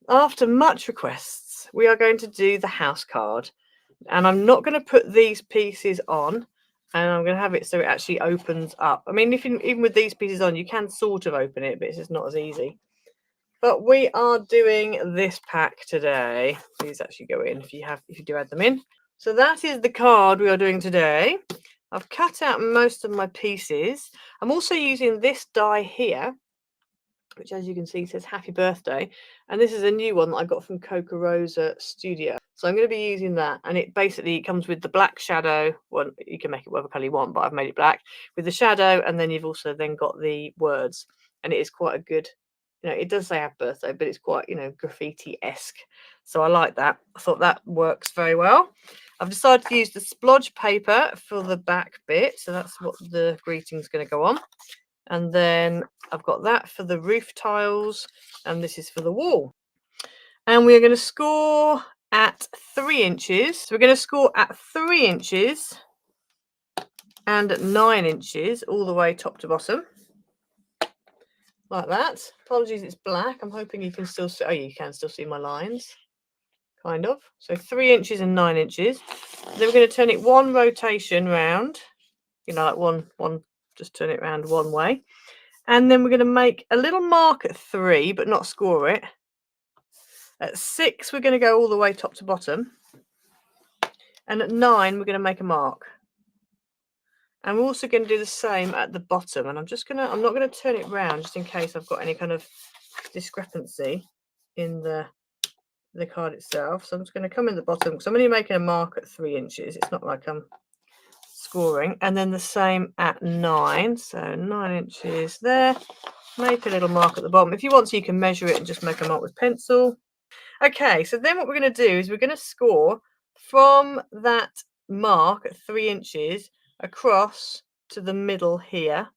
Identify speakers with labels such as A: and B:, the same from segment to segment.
A: after much requests, we are going to do the house card. And I'm not going to put these pieces on, and I'm going to have it so it actually opens up. I mean, even with these pieces on, you can sort of open it, but it's just not as easy. But we are doing this pack today. These actually go in if you do add them in. So that is the card we are doing today. I've cut out most of my pieces. I'm also using this die here, which, as you can see, says happy birthday, and this is a new one that I got from Coca Rosa Studio. So I'm going to be using that, and it basically comes with the black shadow. Well, you can make it whatever colour you want, but I've made it black with the shadow, and then you've also then got the words, and it is quite a good, it does say happy birthday, but it's quite, graffiti-esque. So I like that. I thought that works very well. I've decided to use the splodge paper for the back bit, so that's what the greeting's going to go on. And then I've got that for the roof tiles, and this is for the wall. And we're going to score at 3 inches. So we're going to score at 3 inches and at 9 inches, all the way top to bottom. Like that. Apologies, it's black. I'm hoping you can still see. Oh, you can still see my lines. Kind of. So 3 inches and 9 inches. Then we're going to turn it one rotation round. Like one, just turn it around one way. And then we're going to make a little mark at 3, but not score it. At 6, we're going to go all the way top to bottom. And at 9, we're going to make a mark. And we're also going to do the same at the bottom. And I'm not going to turn it round just in case I've got any kind of discrepancy in the card itself. So I'm just going to come in the bottom because I'm only making a mark at 3 inches. It's not like I'm scoring. And then the same at 9. So 9 inches there. Make a little mark at the bottom. If you want to, you can measure it and just make a mark with pencil. Okay, so then what we're going to do is we're going to score from that mark at 3 inches across to the middle here,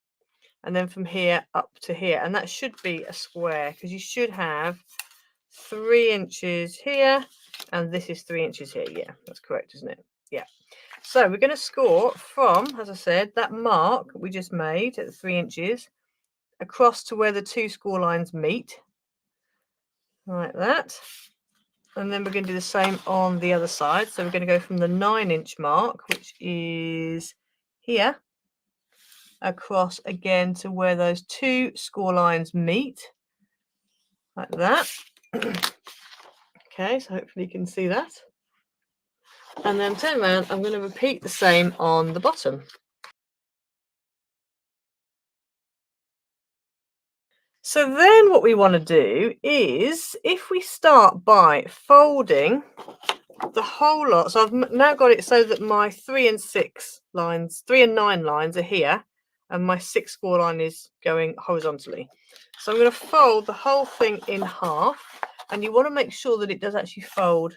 A: and then from here up to here. And that should be a square because you should have 3 inches here, and this is 3 inches here. Yeah, that's correct, isn't it? Yeah. So we're going to score from, as I said, that mark we just made at 3 inches across to where the 2 score lines meet, like that. And then we're going to do the same on the other side. So we're going to go from the 9-inch mark, which is here, across again to where those 2 score lines meet, like that. Okay, so hopefully you can see that. And then turn around, I'm going to repeat the same on the bottom. So then what we want to do is, if we start by folding the whole lot, so I've now got it so that my 3 and 6 lines, 3 and 9 lines are here, and my 6 score line is going horizontally. So I'm going to fold the whole thing in half, and you want to make sure that it does actually fold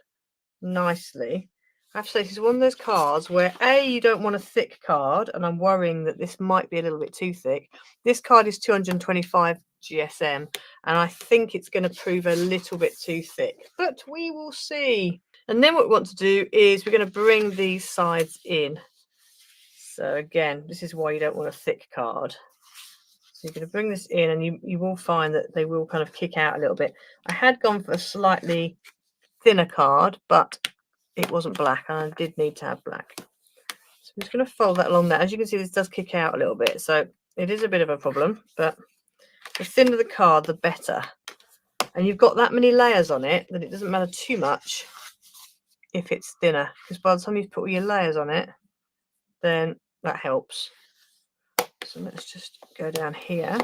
A: nicely. I have to say, this is one of those cards where you don't want a thick card, and I'm worrying that this might be a little bit too thick. This card is 225 GSM, and I think it's going to prove a little bit too thick, but we will see. And then what we want to do is we're going to bring these sides in. So again, this is why you don't want a thick card. So you're going to bring this in, and you will find that they will kind of kick out a little bit. I had gone for a slightly thinner card, but it wasn't black, and I did need to have black. So I'm just going to fold that along there. As you can see, this does kick out a little bit, so it is a bit of a problem, but the thinner the card, the better. And you've got that many layers on it that it doesn't matter too much if it's thinner, because by the time you've put all your layers on it, then that helps. So let's just go down here.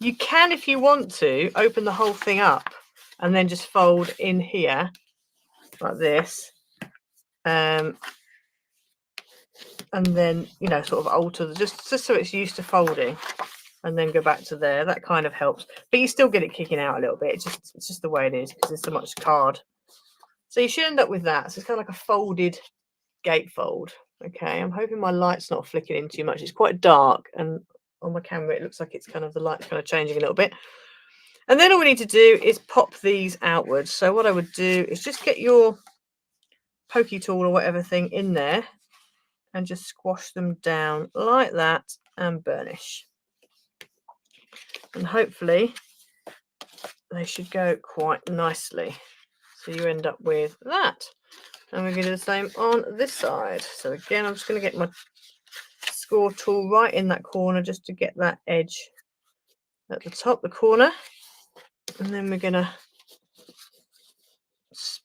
A: You can, if you want to, open the whole thing up and then just fold in here like this, and then sort of alter just so it's used to folding, and then go back to there. That kind of helps, but you still get it kicking out a little bit. It's just the way it is because there's so much card. So you should end up with that. So it's kind of like a folded gatefold. Okay, I'm hoping my light's not flicking in too much. It's quite dark, and on my camera it looks like it's kind of, the light's kind of changing a little bit. And then all we need to do is pop these outwards. So what I would do is just get your pokey tool or whatever thing in there and just squash them down like that and burnish. And hopefully they should go quite nicely. So you end up with that. And we're going to do the same on this side. So again, I'm just going to get my score tool right in that corner just to get that edge at the top, the corner. And then we're going to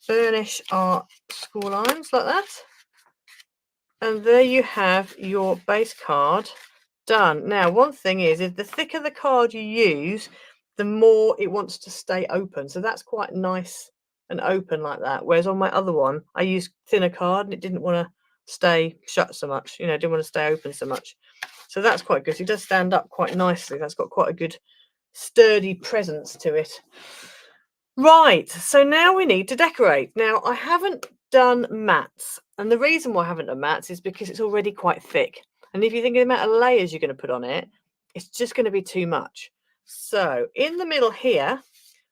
A: burnish our score lines like that. And there you have your base card done. Now, one thing is, the thicker the card you use, the more it wants to stay open. So that's quite nice and open like that. Whereas on my other one, I used thinner card and it didn't want to stay shut so much. You know, didn't want to stay open so much. So that's quite good. So it does stand up quite nicely. That's got quite a good sturdy presence to it. Right, so now we need to decorate. Now, I haven't done mats, and the reason why I haven't done mats is because it's already quite thick. And if you think of the amount of layers you're going to put on it, it's just going to be too much. So in the middle here,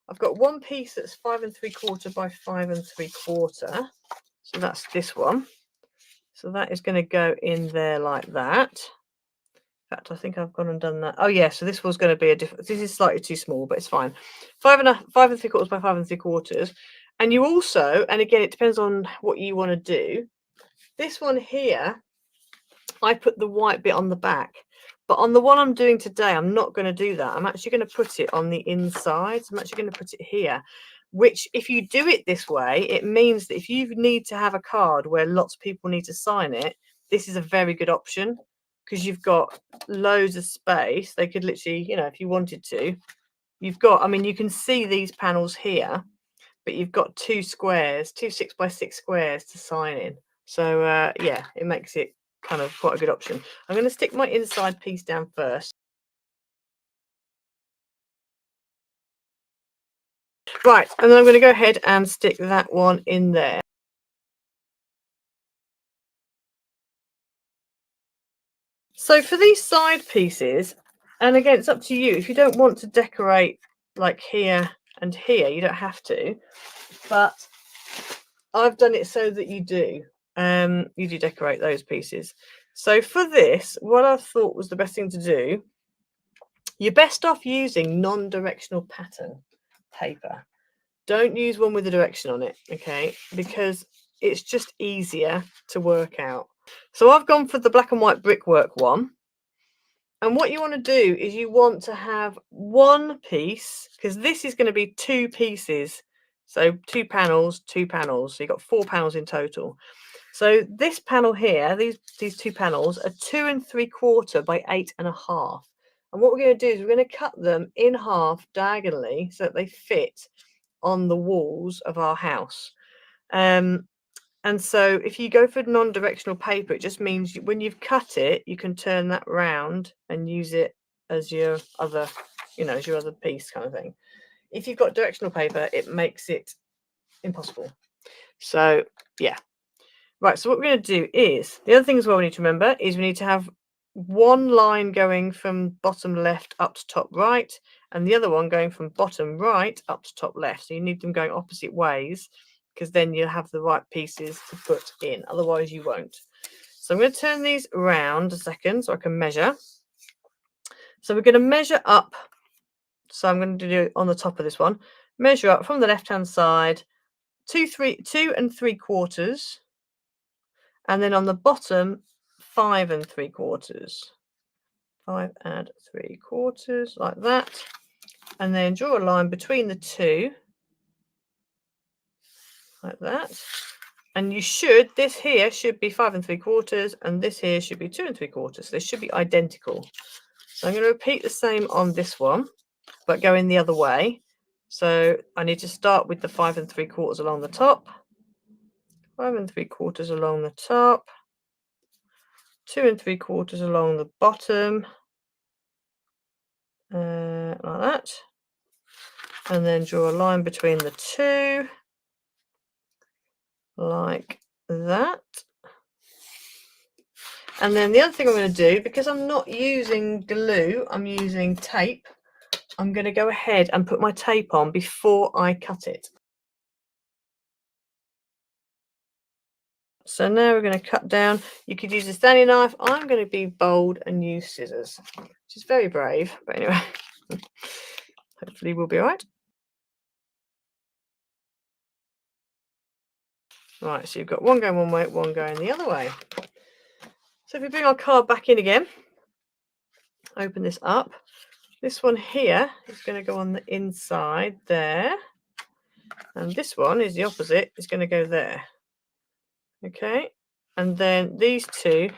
A: I've got one piece that's 5 3/4 by 5 3/4. So that's this one. So that is going to go in there like that. In fact, I think I've gone and done that. Oh yeah, so this was going to be a different. This is slightly too small, but it's fine. 5 3/4 by 5 3/4. And you also, and again, it depends on what you want to do. This one here, I put the white bit on the back, but on the one I'm doing today, I'm not going to do that. I'm actually going to put it on the inside. So I'm actually going to put it here, which if you do it this way, it means that if you need to have a card where lots of people need to sign it, this is a very good option. Because you've got loads of space. They could literally, you know, if you wanted to, you've got, I mean, you can see these panels here, but you've got two 6 by 6 squares to sign in. So yeah, it makes it kind of quite a good option. I'm going to stick my inside piece down first. Right, and then I'm going to go ahead and stick that one in there. So for these side pieces, and again, it's up to you. If you don't want to decorate like here and here, you don't have to. But I've done it so that you do. You do decorate those pieces. So for this, what I thought was the best thing to do, you're best off using non-directional pattern paper. Don't use one with a direction on it, okay? Because it's just easier to work out. So I've gone for the black and white brickwork one. And what you want to do is you want to have one piece, because this is going to be two pieces. So 2 panels, 2 panels. So you've got 4 panels in total. So this panel here, these 2 panels are 2 3/4 by 8 1/2. And what we're going to do is we're going to cut them in half diagonally so that they fit on the walls of our house. And so if you go for non-directional paper, it just means when you've cut it, you can turn that round and use it as your other, you know, as your other piece kind of thing. If you've got directional paper, it makes it impossible. So yeah. Right, so what we're going to do is, the other thing as well we need to remember is we need to have one line going from bottom left up to top right, and the other one going from bottom right up to top left. So you need them going opposite ways, because then you'll have the right pieces to put in. Otherwise, you won't. So I'm going to turn these around a second so I can measure. So we're going to measure up. So I'm going to do it on the top of this one. Measure up from the left-hand side, 2 3/4. And then on the bottom, 5 3/4. 5 3/4, like that. And then draw a line between the two, like that. And you should, this here should be 5 3/4, and this here should be 2 3/4. So they should be identical. So I'm going to repeat the same on this one, but going the other way. So I need to start with the 5 3/4 along the top, 5 3/4 along the top, 2 3/4 along the bottom, like that, and then draw a line between the two, like that. And then the other thing I'm going to do, because I'm not using glue, I'm using tape, I'm going to go ahead and put my tape on before I cut it. So now we're going to cut down. You could use a Stanley knife. I'm going to be bold and use scissors, which is very brave, but anyway, hopefully we'll be all right. Right, so you've got one going one way, one going the other way. So if we bring our card back in again, open this up. This one here is going to go on the inside there. And this one is the opposite, it's going to go there. Okay, and then these two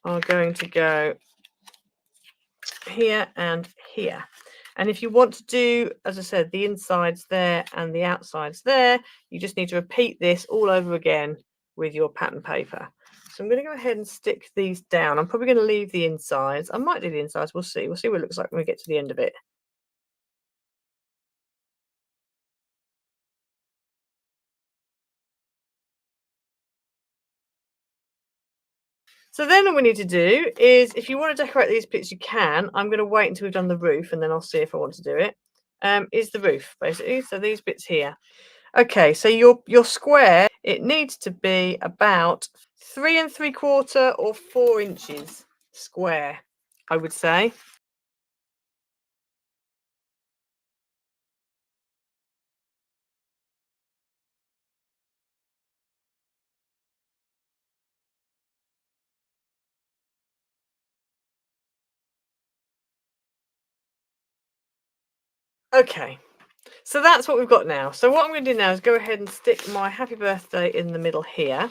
A: are going to go here and here. And if you want to do, as I said, the insides there and the outsides there, you just need to repeat this all over again with your pattern paper. So I'm going to go ahead and stick these down. I'm probably going to leave the insides. I might do the insides. We'll see. We'll see what it looks like when we get to the end of it. So then all we need to do is, if you want to decorate these bits, you can. I'm going to wait until we've done the roof and then I'll see if I want to do it. Is the roof, basically. So these bits here. Okay, so your square, it needs to be about 3 3/4 or 4 inches square, I would say. Okay, so that's what we've got now. So what I'm going to do now is go ahead and stick my happy birthday in the middle here.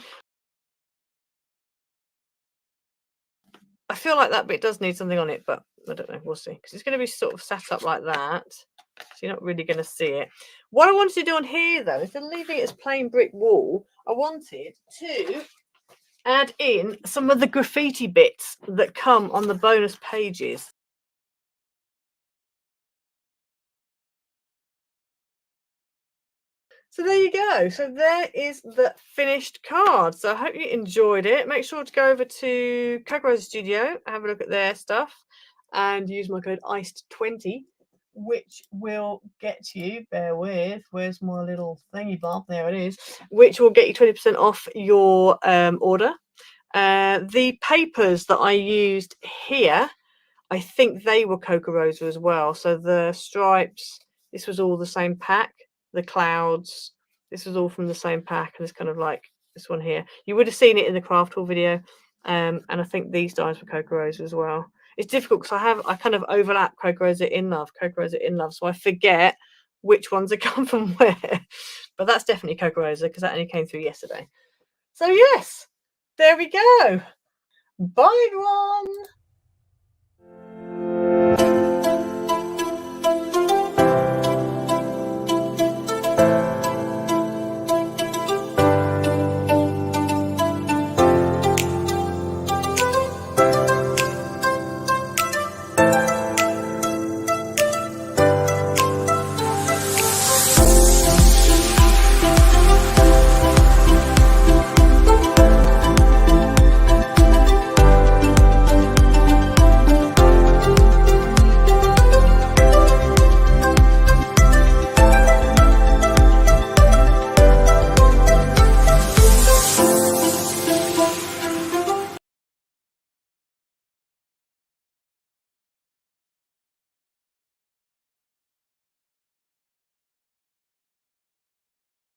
A: I feel like that bit does need something on it, but I don't know. We'll see. Because it's going to be sort of set up like that. So you're not really going to see it. What I wanted to do on here, though, instead of leaving it as plain brick wall, I wanted to add in some of the graffiti bits that come on the bonus pages. So there you go. So there is the finished card. So I hope you enjoyed it. Make sure to go over to Kagura Studio, have a look at their stuff, and use my code ICED20, which will get you, bear with, where's my little thingy bob? There it is, which will get you 20% off your order. The papers that I used here, I think they were Coca Rosa as well. So the stripes, this was all the same pack. The clouds, this was all from the same pack, and it's kind of like this one here. You would have seen it in the craft haul video, and I think these dies were Coca Rosa as well. It's difficult because I kind of overlap Coca Rosa in love, so I forget which ones are come from where. But that's definitely Coca Rosa because that only came through yesterday. So yes, there we go. Bye everyone.